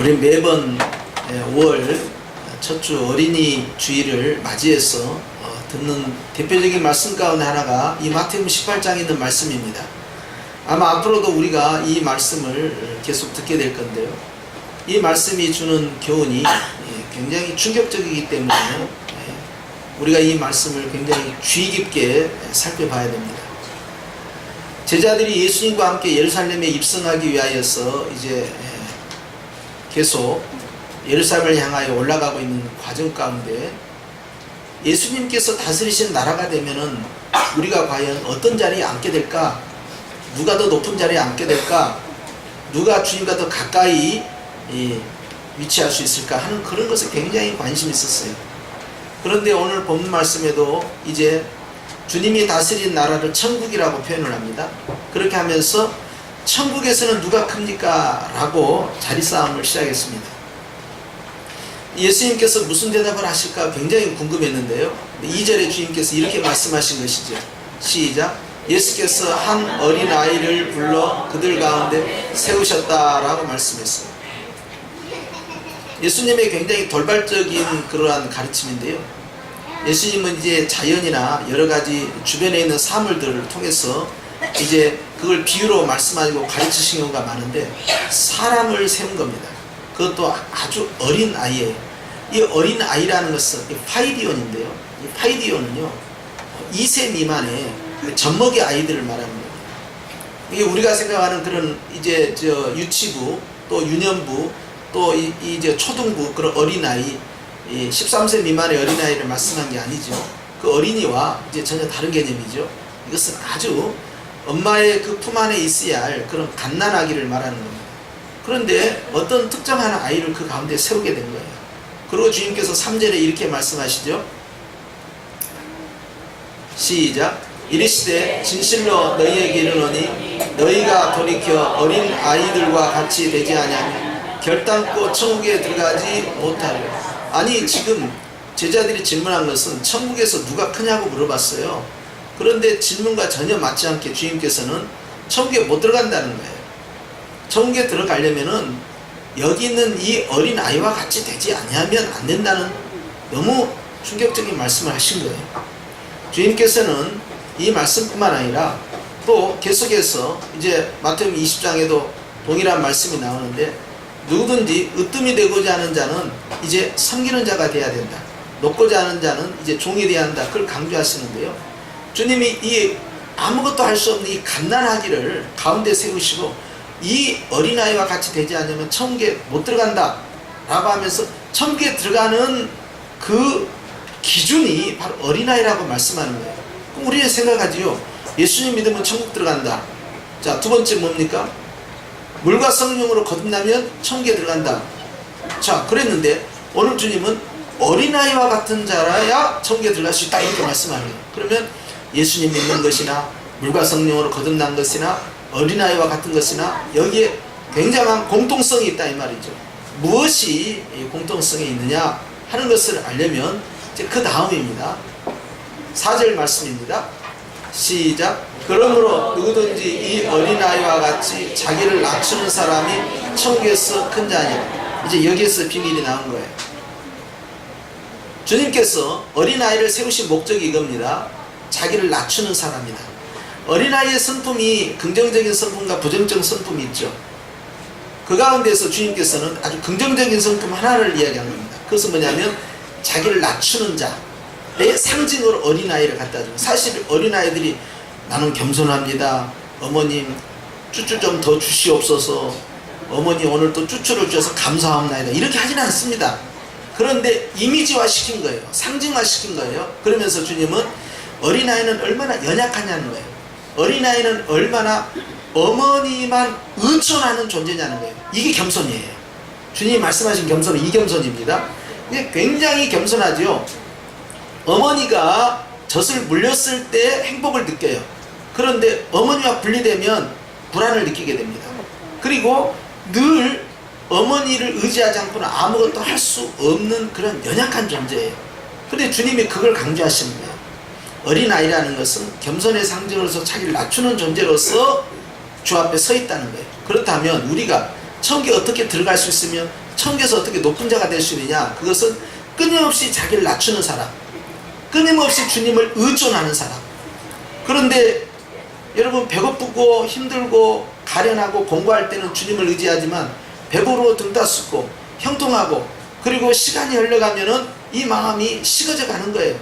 우리 매번 5월 첫 주 어린이 주일을 맞이해서 듣는 대표적인 말씀 가운데 하나가 이 마태복음 18장에 있는 말씀입니다. 아마 앞으로도 우리가 이 말씀을 계속 듣게 될 건데요. 이 말씀이 주는 교훈이 굉장히 충격적이기 때문에 우리가 이 말씀을 굉장히 주의 깊게 살펴봐야 됩니다. 제자들이 예수님과 함께 예루살렘에 입성하기 위하여서 이제 계속 예루살렘을 향하여 올라가고 있는 과정 가운데 예수님께서 다스리신 나라가 되면은 우리가 과연 어떤 자리에 앉게 될까? 누가 더 높은 자리에 앉게 될까? 누가 주님과 더 가까이 위치할 수 있을까 하는 그런 것에 굉장히 관심이 있었어요. 그런데 오늘 본문 말씀에도 이제 주님이 다스린 나라를 천국이라고 표현을 합니다. 그렇게 하면서 천국에서는 누가 큽니까? 라고 자리싸움을 시작했습니다. 예수님께서 무슨 대답을 하실까 굉장히 궁금했는데요. 2절에 주님께서 이렇게 말씀하신 것이죠. 시작. 예수께서 한 어린아이를 불러 그들 가운데 세우셨다라고 말씀했어요. 예수님의 굉장히 돌발적인 그러한 가르침인데요. 예수님은 이제 자연이나 여러 가지 주변에 있는 사물들을 통해서 이제 그걸 비유로 말씀하시고 가르치신 경우가 많은데 사람을 세운 겁니다. 그것도 아주 어린 아이예요. 이 어린 아이라는 것은 파이디온인데요. 이 파이디온은요 2세 미만의 젖먹이 아이들을 말하는 겁니다. 이게 우리가 생각하는 그런 이제 유치부 또 유년부 또 이제 초등부 그런 어린아이 13세 미만의 어린아이를 말씀한 게 아니죠. 그 어린이와 이제 전혀 다른 개념이죠. 이것은 아주 엄마의 그 품 안에 있어야 할 그런 갓난아기를 말하는 겁니다. 그런데 어떤 특정한 아이를 그 가운데 세우게 된 거예요. 그리고 주님께서 3절에 이렇게 말씀하시죠. 시작. 이르시되 진실로 너희에게 이르노니 너희가 돌이켜 어린 아이들과 같이 되지 아니하면 결단코 천국에 들어가지 못하리라. 아니 지금 제자들이 질문한 것은 천국에서 누가 크냐고 물어봤어요. 그런데 질문과 전혀 맞지 않게 주님께서는 천국에 못 들어간다는 거예요. 천국에 들어가려면은 여기 있는 이 어린 아이와 같이 되지 아니하면 안 된다는 너무 충격적인 말씀을 하신 거예요. 주님께서는 이 말씀뿐만 아니라 또 계속해서 이제 마태복음 20장에도 동일한 말씀이 나오는데 누구든지 으뜸이 되고자 하는 자는 이제 섬기는 자가 돼야 된다. 높고자 하는 자는 이제 종이 돼야 한다. 그걸 강조하시는데요. 주님이 이 아무것도 할 수 없는 이 갓난아기를 가운데 세우시고 이 어린아이와 같이 되지 않으면 천국에 못 들어간다 라고 하면서 천국에 들어가는 그 기준이 바로 어린아이라고 말씀하는 거예요. 그럼 우리는 생각하지요. 예수님 믿으면 천국 들어간다. 자, 두 번째 뭡니까? 물과 성령으로 거듭나면 천국에 들어간다. 자, 그랬는데 오늘 주님은 어린아이와 같은 자라야 천국에 들어갈 수 있다 이렇게 말씀하는 거예요. 그러면 예수님 믿는 것이나 물과 성령으로 거듭난 것이나 어린아이와 같은 것이나 여기에 굉장한 공통성이 있다 이 말이죠. 무엇이 공통성이 있느냐 하는 것을 알려면 이제 그 다음입니다. 4절 말씀입니다. 시작. 그러므로 누구든지 이 어린아이와 같이 자기를 낮추는 사람이 천국에서 큰 자니라. 이제 여기에서 비밀이 나온 거예요. 주님께서 어린아이를 세우신 목적이 이겁니다. 자기를 낮추는 사람이다. 어린아이의 성품이 긍정적인 성품과 부정적인 성품이 있죠. 그 가운데서 주님께서는 아주 긍정적인 성품 하나를 이야기한 겁니다. 그것은 뭐냐면 자기를 낮추는 자의 상징으로 어린아이를 갖다 줍니다. 사실 어린아이들이 나는 겸손합니다. 어머님 쭈쭈 좀 더 주시옵소서. 어머니 오늘 또 쭈쭈를 주셔서 감사합니다. 이렇게 하지는 않습니다. 그런데 이미지화 시킨 거예요. 상징화 시킨 거예요. 그러면서 주님은 어린아이는 얼마나 연약하냐는 거예요. 어린아이는 얼마나 어머니만 의존하는 존재냐는 거예요. 이게 겸손이에요. 주님이 말씀하신 겸손은 이 겸손입니다. 이게 굉장히 겸손하죠. 어머니가 젖을 물렸을 때 행복을 느껴요. 그런데 어머니와 분리되면 불안을 느끼게 됩니다. 그리고 늘 어머니를 의지하지 않고는 아무것도 할 수 없는 그런 연약한 존재예요. 그런데 주님이 그걸 강조하시는 거예요. 어린아이라는 것은 겸손의 상징으로서 자기를 낮추는 존재로서 주 앞에 서 있다는 거예요. 그렇다면 우리가 천국에 어떻게 들어갈 수 있으면 천국에서 어떻게 높은 자가 될 수 있느냐? 그것은 끊임없이 자기를 낮추는 사람, 끊임없이 주님을 의존하는 사람. 그런데 여러분, 배고프고 힘들고 가련하고 공부할 때는 주님을 의지하지만 배부르고 등 따숩고 형통하고 그리고 시간이 흘러가면은 이 마음이 식어져 가는 거예요.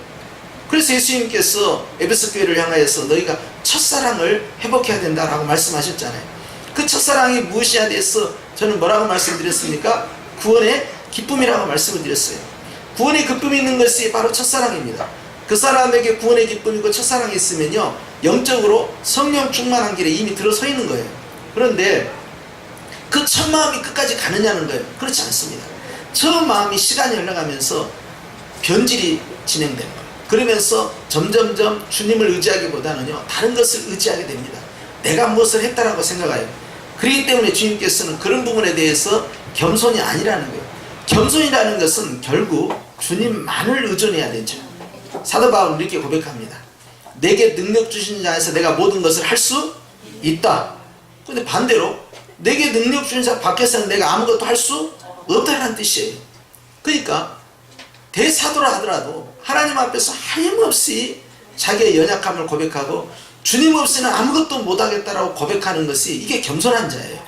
그래서 예수님께서 에베소 교회를 향하여서 너희가 첫사랑을 회복해야 된다라고 말씀하셨잖아요. 그 첫사랑이 무엇이야 돼서 저는 뭐라고 말씀드렸습니까? 구원의 기쁨이라고 말씀을 드렸어요. 구원의 기쁨이 있는 것이 바로 첫사랑입니다. 그 사람에게 구원의 기쁨이고 첫사랑이 있으면요, 영적으로 성령 충만한 길에 이미 들어서 있는 거예요. 그런데 그 첫 마음이 끝까지 가느냐는 거예요. 그렇지 않습니다. 첫 마음이 시간이 흘러가면서 변질이 진행되는 거예요. 그러면서 점점점 주님을 의지하기보다는요, 다른 것을 의지하게 됩니다. 내가 무엇을 했다라고 생각해요. 그렇기 때문에 주님께서는 그런 부분에 대해서 겸손이 아니라는 거예요. 겸손이라는 것은 결국 주님만을 의존해야 되죠. 사도 바울은 이렇게 고백합니다. 내게 능력 주신 자에서 내가 모든 것을 할 수 있다. 근데 반대로 내게 능력 주신 자 밖에서는 내가 아무것도 할 수 없다는 뜻이에요. 그러니까 대사도라 하더라도 하나님 앞에서 하염없이 자기의 연약함을 고백하고 주님 없이는 아무것도 못하겠다라고 고백하는 것이, 이게 겸손한 자예요.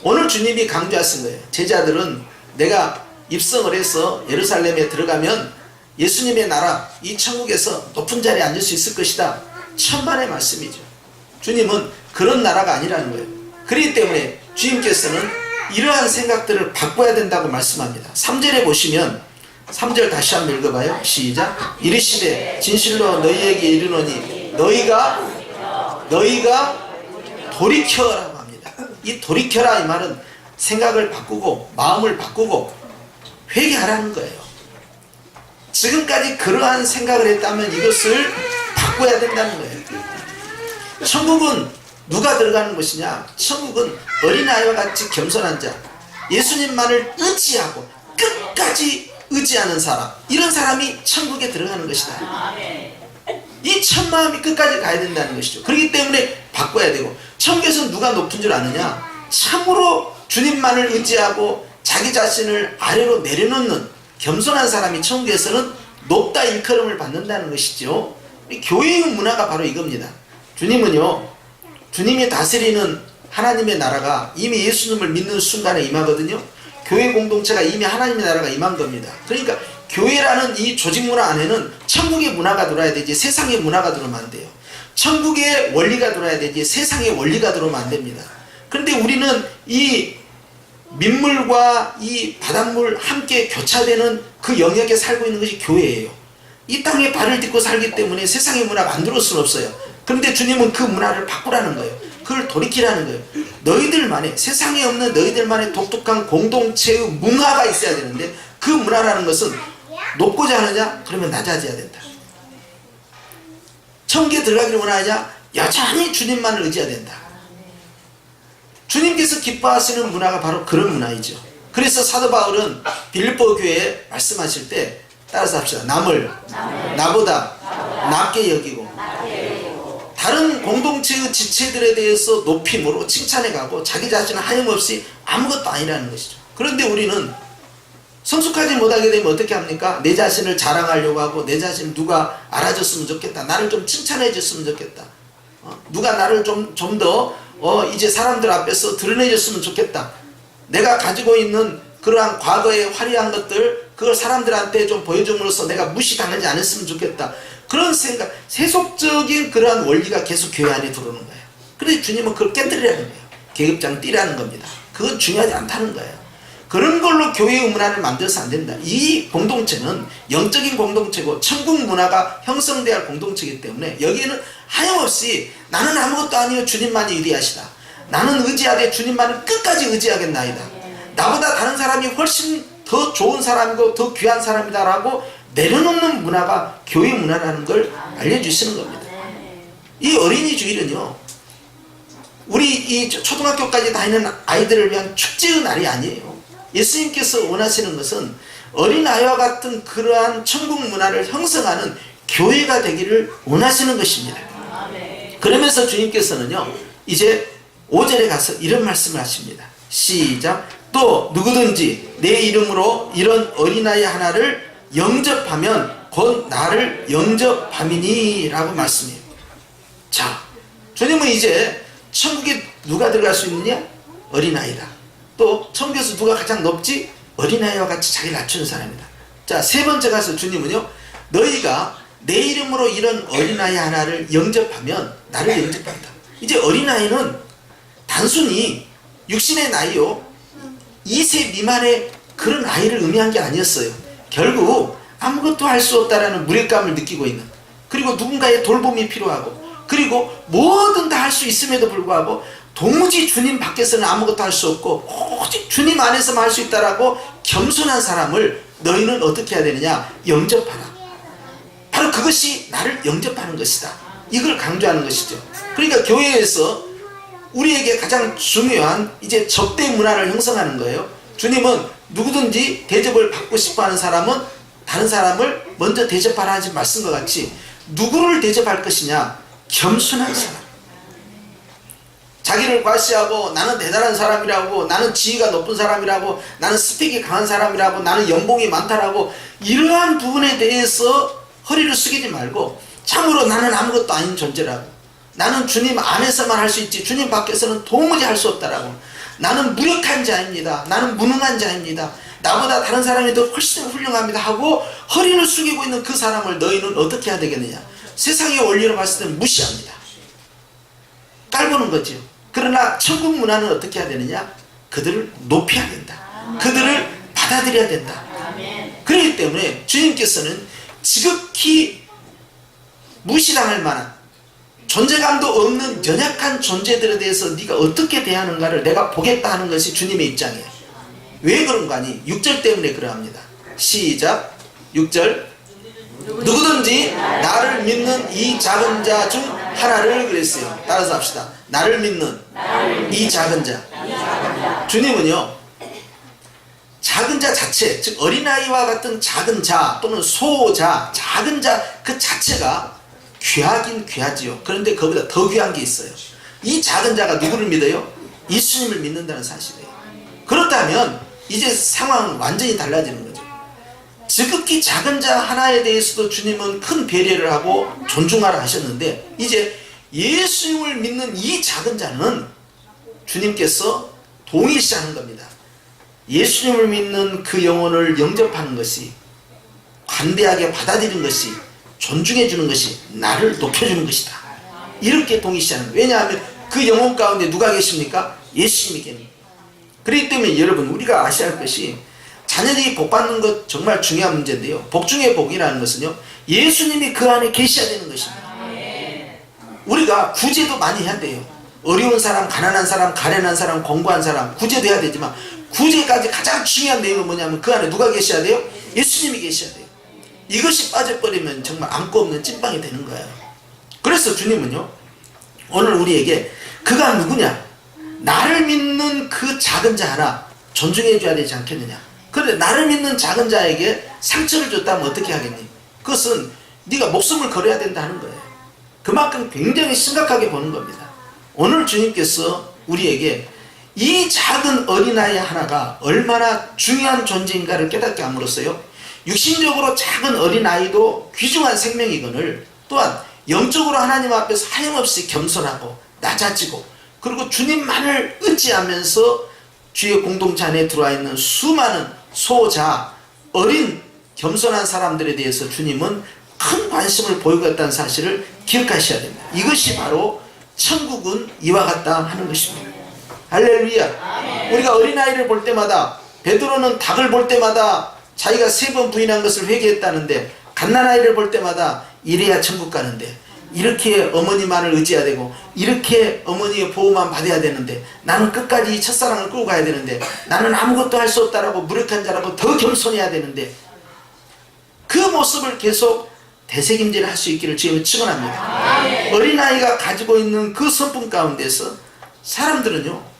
오늘 주님이 강조하신 거예요. 제자들은 내가 입성을 해서 예루살렘에 들어가면 예수님의 나라, 이 천국에서 높은 자리에 앉을 수 있을 것이다. 천만의 말씀이죠. 주님은 그런 나라가 아니라는 거예요. 그렇기 때문에 주님께서는 이러한 생각들을 바꿔야 된다고 말씀합니다. 3절에 보시면, 3절 다시 한번 읽어봐요. 시작. 이르시되 진실로 너희에게 이르노니 너희가 돌이켜라고 합니다. 이 돌이켜라, 이 말은 생각을 바꾸고 마음을 바꾸고 회개하라는 거예요. 지금까지 그러한 생각을 했다면 이것을 바꿔야 된다는 거예요. 천국은 누가 들어가는 것이냐? 천국은 어린아이와 같이 겸손한 자, 예수님만을 의지하고 끝까지 의지하는 사람, 이런 사람이 천국에 들어가는 것이다. 이 첫 마음이 끝까지 가야 된다는 것이죠. 그렇기 때문에 바꿔야 되고, 천국에서는 누가 높은 줄 아느냐? 참으로 주님만을 의지하고 자기 자신을 아래로 내려놓는 겸손한 사람이 천국에서는 높다 일컬음을 받는다는 것이죠. 교회의 문화가 바로 이겁니다. 주님은요, 주님이 다스리는 하나님의 나라가 이미 예수님을 믿는 순간에 임하거든요. 교회 공동체가 이미 하나님의 나라가 임한 겁니다. 그러니까 교회라는 이 조직 문화 안에는 천국의 문화가 들어야 되지 세상의 문화가 들어오면 안 돼요. 천국의 원리가 들어야 되지 세상의 원리가 들어오면 안 됩니다. 그런데 우리는 이 민물과 이 바닷물 함께 교차되는 그 영역에 살고 있는 것이 교회예요. 이 땅에 발을 딛고 살기 때문에 세상의 문화 만들 수는 없어요. 그런데 주님은 그 문화를 바꾸라는 거예요. 그걸 돌이키라는 거예요. 너희들만의, 세상에 없는 너희들만의 독특한 공동체의 문화가 있어야 되는데, 그 문화라는 것은 높고자 하느냐? 그러면 낮아져야 된다. 천국에 들어가기를 원하느냐? 여전히 주님만을 의지해야 된다. 주님께서 기뻐하시는 문화가 바로 그런 문화이죠. 그래서 사도 바울은 빌립보 교회에 말씀하실 때 따라서 합시다. 남을 나보다 낮게 여기고 다른 공동체의 지체들에 대해서 높임으로 칭찬해가고 자기 자신은 하염없이 아무것도 아니라는 것이죠. 그런데 우리는 성숙하지 못하게 되면 어떻게 합니까? 내 자신을 자랑하려고 하고, 내 자신을 누가 알아줬으면 좋겠다, 나를 좀 칭찬해 줬으면 좋겠다, 누가 나를 좀 더 이제 사람들 앞에서 드러내 줬으면 좋겠다, 내가 가지고 있는 그러한 과거의 화려한 것들, 그걸 사람들한테 좀 보여줌으로써 내가 무시당하지 않았으면 좋겠다, 그런 생각, 세속적인 그러한 원리가 계속 교회 안에 들어오는 거예요. 그래서 주님은 그걸 깨뜨리라는 거예요. 계급장 띠라는 겁니다. 그건 중요하지 않다는 거예요. 그런 걸로 교회의 문화를 만들어서 안 된다. 이 공동체는 영적인 공동체고 천국 문화가 형성돼야 할 공동체이기 때문에 여기에는 하염없이 나는 아무것도 아니요 주님만이 위대하시다, 나는 의지하되 주님만을 끝까지 의지하겠나이다, 나보다 다른 사람이 훨씬 더 좋은 사람이고 더 귀한 사람이다 라고 내려놓는 문화가 교회 문화라는 걸 알려주시는 겁니다. 이 어린이 주일은요, 우리 이 초등학교까지 다니는 아이들을 위한 축제의 날이 아니에요. 예수님께서 원하시는 것은 어린아이와 같은 그러한 천국 문화를 형성하는 교회가 되기를 원하시는 것입니다. 그러면서 주님께서는요, 이제 5절에 가서 이런 말씀을 하십니다. 시작. 또 누구든지 내 이름으로 이런 어린아이 하나를 영접하면 곧 나를 영접함이니 라고 말씀해요. 자, 주님은 이제 천국에 누가 들어갈 수 있느냐? 어린아이다. 또 천국에서 누가 가장 높지? 어린아이와 같이 자기를 낮추는 사람이다. 자, 세 번째 가서 주님은요, 너희가 내 이름으로 이런 어린아이 하나를 영접하면 나를 영접한다. 이제 어린아이는 단순히 육신의 나이요 2세 미만의 그런 아이를 의미한 게 아니었어요. 결국 아무것도 할 수 없다라는 무력감을 느끼고 있는, 그리고 누군가의 돌봄이 필요하고, 그리고 뭐든 다 할 수 있음에도 불구하고 도무지 주님 밖에서는 아무것도 할 수 없고 오직 주님 안에서만 할 수 있다라고 겸손한 사람을 너희는 어떻게 해야 되느냐? 영접하라. 바로 그것이 나를 영접하는 것이다. 이걸 강조하는 것이죠. 그러니까 교회에서 우리에게 가장 중요한 이제 접대 문화를 형성하는 거예요. 주님은 누구든지 대접을 받고 싶어하는 사람은 다른 사람을 먼저 대접하라 하지 말씀과 같이 누구를 대접할 것이냐? 겸손한 사람. 자기를 과시하고 나는 대단한 사람이라고, 나는 지위가 높은 사람이라고, 나는 스펙이 강한 사람이라고, 나는 연봉이 많다라고, 이러한 부분에 대해서 허리를 숙이지 말고 참으로 나는 아무것도 아닌 존재라고, 나는 주님 안에서만 할 수 있지 주님 밖에서는 도무지 할 수 없다라고, 나는 무력한 자입니다, 나는 무능한 자입니다, 나보다 다른 사람이 더 훨씬 훌륭합니다 하고 허리를 숙이고 있는 그 사람을 너희는 어떻게 해야 되겠느냐? 세상의 원리로 봤을 때는 무시합니다. 깔보는 거죠. 그러나 천국 문화는 어떻게 해야 되느냐? 그들을 높여야 된다. 그들을 받아들여야 된다. 그렇기 때문에 주님께서는 지극히 무시당할 만한, 존재감도 없는 연약한 존재들에 대해서 네가 어떻게 대하는가를 내가 보겠다 하는 것이 주님의 입장이에요. 왜 그런가 하니 6절 때문에 그러합니다. 시작. 6절. 누구든지 나를 믿는 이 작은 자 중 하나를, 그랬어요. 따라서 합시다. 나를 믿는 이 작은 자. 주님은요, 작은 자 자체, 즉 어린아이와 같은 작은 자 또는 소자, 작은 자 그 자체가 귀하긴 귀하지요. 그런데 그보다 더 귀한 게 있어요. 이 작은 자가 누구를 믿어요? 예수님을 믿는다는 사실이에요. 그렇다면 이제 상황은 완전히 달라지는 거죠. 지극히 작은 자 하나에 대해서도 주님은 큰 배려를 하고 존중하라 하셨는데, 이제 예수님을 믿는 이 작은 자는 주님께서 동일시하는 겁니다. 예수님을 믿는 그 영혼을 영접하는 것이, 관대하게 받아들이는 것이, 존중해 주는 것이 나를 높여주는 것이다. 이렇게 동일시하는 거예요. 왜냐하면 그 영혼 가운데 누가 계십니까? 예수님이 계십니다. 그렇기 때문에 여러분, 우리가 아셔야 할 것이, 자녀들이 복 받는 것 정말 중요한 문제인데요, 복 중의 복이라는 것은요, 예수님이 그 안에 계셔야 되는 것입니다. 우리가 구제도 많이 해야 돼요. 어려운 사람, 가난한 사람, 가련한 사람, 공부한 사람 구제도 해야 되지만, 구제까지 가장 중요한 내용은 뭐냐면 그 안에 누가 계셔야 돼요? 예수님이 계셔야 돼요. 이것이 빠져버리면 정말 안고 없는 찐빵이 되는 거예요. 그래서 주님은요, 오늘 우리에게 그가 누구냐? 나를 믿는 그 작은 자 하나 존중해 줘야 되지 않겠느냐? 그런데 나를 믿는 작은 자에게 상처를 줬다면 어떻게 하겠니? 그것은 네가 목숨을 걸어야 된다는 거예요. 그만큼 굉장히 심각하게 보는 겁니다. 오늘 주님께서 우리에게 이 작은 어린아이 하나가 얼마나 중요한 존재인가를 깨닫게 함으로써요, 육신적으로 작은 어린아이도 귀중한 생명이거늘, 또한 영적으로 하나님 앞에서 하염없이 겸손하고 낮아지고, 그리고 주님만을 의지하면서 주의 공동체 안에 들어와 있는 수많은 소자, 어린 겸손한 사람들에 대해서 주님은 큰 관심을 보이고 있다는 사실을 기억하셔야 됩니다. 이것이 바로 천국은 이와 같다 하는 것입니다. 할렐루야. 우리가 어린아이를 볼 때마다, 베드로는 닭을 볼 때마다 자기가 3번 부인한 것을 회개했다는데, 갓난아이를 볼 때마다 이래야 천국 가는데, 이렇게 어머니만을 의지해야 되고, 이렇게 어머니의 보호만 받아야 되는데, 나는 끝까지 이 첫사랑을 끌고 가야 되는데, 나는 아무것도 할 수 없다라고 무력한 자라고 더 겸손해야 되는데, 그 모습을 계속 되새김질 할 수 있기를 주님은 축원합니다. 어린아이가 가지고 있는 그 성품 가운데서 사람들은요,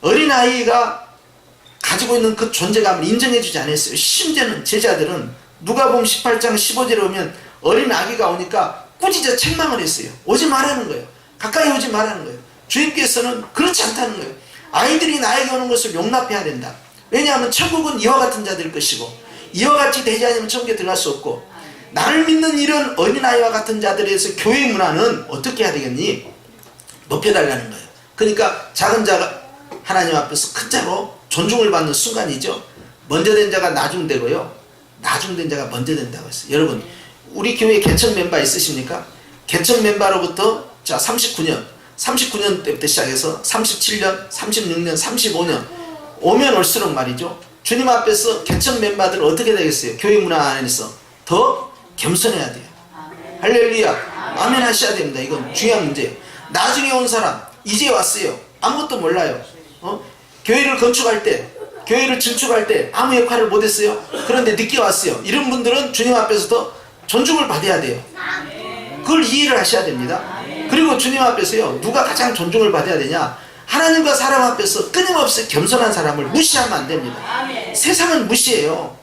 어린아이가 가지고 있는 그 존재감을 인정해주지 않았어요. 심지어는 제자들은 누가복음 18장 15절에 오면 어린 아기가 오니까 꾸짖어 책망을 했어요. 오지 말라는 거예요. 가까이 오지 말라는 거예요. 주님께서는 그렇지 않다는 거예요. 아이들이 나에게 오는 것을 용납해야 된다. 왜냐하면 천국은 이와 같은 자들 것이고 이와 같이 되지 않으면 천국에 들어갈 수 없고, 나를 믿는 이런 어린아이와 같은 자들에서 교회 문화는 어떻게 해야 되겠니? 높여달라는 거예요. 그러니까 작은 자가 하나님 앞에서 큰 자로 존중을 받는 순간이죠. 먼저 된 자가 나중되고요, 나중된 자가 먼저 된다고 했어요. 여러분, 우리 교회 개척 멤버 있으십니까? 개척 멤버로부터 자 39년 때부터 시작해서 37년, 36년, 35년 오면 올수록 말이죠, 주님 앞에서 개척 멤버들은 어떻게 되겠어요? 교회 문화 안에서 더 겸손해야 돼요. 할렐루야, 아멘 하셔야 됩니다. 이건 중요한 문제예요. 나중에 온 사람, 이제 왔어요, 아무것도 몰라요. 교회를 건축할 때, 교회를 증축할 때 아무 역할을 못했어요. 그런데 늦게 왔어요. 이런 분들은 주님 앞에서 더 존중을 받아야 돼요. 그걸 이해를 하셔야 됩니다. 그리고 주님 앞에서요, 누가 가장 존중을 받아야 되냐? 하나님과 사람 앞에서 끊임없이 겸손한 사람을 무시하면 안 됩니다. 세상은 무시해요.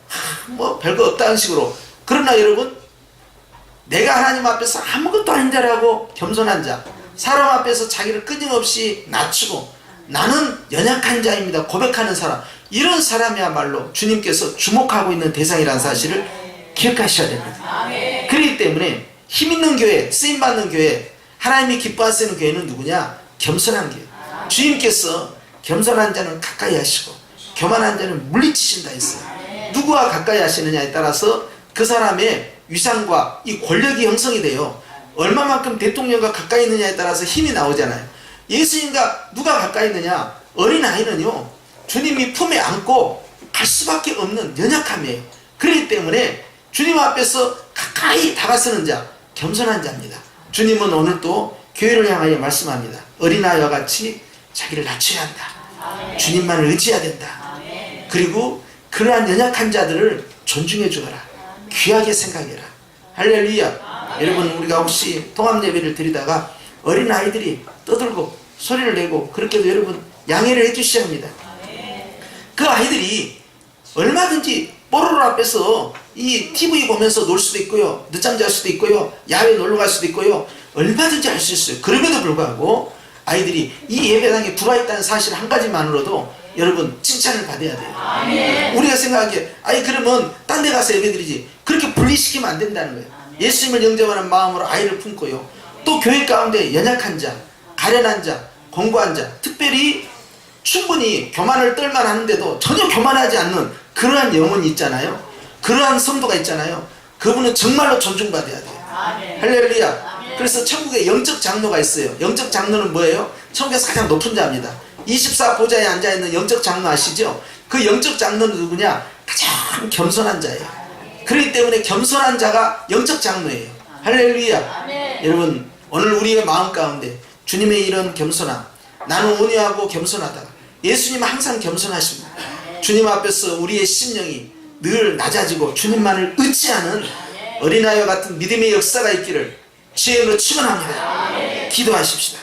뭐 별거 없다는 식으로. 그러나 여러분, 내가 하나님 앞에서 아무것도 아닌 자라고 겸손한 자, 사람 앞에서 자기를 끊임없이 낮추고 나는 연약한 자입니다 고백하는 사람, 이런 사람이야말로 주님께서 주목하고 있는 대상이라는 사실을 기억하셔야 됩니다. 그렇기 때문에 힘있는 교회, 쓰임받는 교회, 하나님이 기뻐하시는 교회는 누구냐? 겸손한 교회. 주님께서 겸손한 자는 가까이 하시고 교만한 자는 물리치신다 했어요. 누구와 가까이 하시느냐에 따라서 그 사람의 위상과 이 권력이 형성이 돼요. 얼마만큼 대통령과 가까이 있느냐에 따라서 힘이 나오잖아요. 예수님과 누가 가까이 있느냐? 어린아이는요, 주님이 품에 안고 갈 수밖에 없는 연약함이에요. 그렇기 때문에 주님 앞에서 가까이 다가서는 자, 겸손한 자입니다. 주님은 오늘 또 교회를 향하여 말씀합니다. 어린아이와 같이 자기를 낮춰야 한다. 주님만을 의지해야 된다. 그리고 그러한 연약한 자들을 존중해 주거라. 귀하게 생각해라. 할렐루야. 여러분, 우리가 혹시 통합 예배를 드리다가 어린아이들이 떠들고 소리를 내고 그렇게도 여러분 양해를 해 주셔야 합니다. 그 아이들이 얼마든지 뽀로로 앞에서 이 TV 보면서 놀 수도 있고요, 늦잠 잘 수도 있고요, 야외 놀러 갈 수도 있고요, 얼마든지 할 수 있어요. 그럼에도 불구하고 아이들이 이 예배당에 들어와 있다는 사실 한 가지만으로도 여러분 칭찬을 받아야 돼요. 우리가 생각하기에 아이 그러면 딴 데 가서 예배드리지, 그렇게 분리시키면 안 된다는 거예요. 예수님을 영접하는 마음으로 아이를 품고요, 또 교회 가운데 연약한 자, 가련한 자, 공고한 자, 특별히 충분히 교만을 떨만 하는데도 전혀 교만하지 않는 그러한 영혼이 있잖아요. 그러한 성도가 있잖아요. 그분은 정말로 존중받아야 돼요. 할렐루야. 그래서 천국에 영적 장로가 있어요. 영적 장로는 뭐예요? 천국에서 가장 높은 자입니다. 24보좌에 앉아있는 영적 장로 아시죠? 그 영적 장로는 누구냐? 가장 겸손한 자예요. 그렇기 때문에 겸손한 자가 영적 장로예요. 할렐루야. 여러분, 오늘 우리의 마음 가운데 주님의 이런 겸손함, 나는 온유하고 겸손하다. 예수님은 항상 겸손하십니다. 주님 앞에서 우리의 심령이 늘 낮아지고 주님만을 의지하는 어린아이와 같은 믿음의 역사가 있기를 주의 이름으로 축원합니다. 기도하십시다.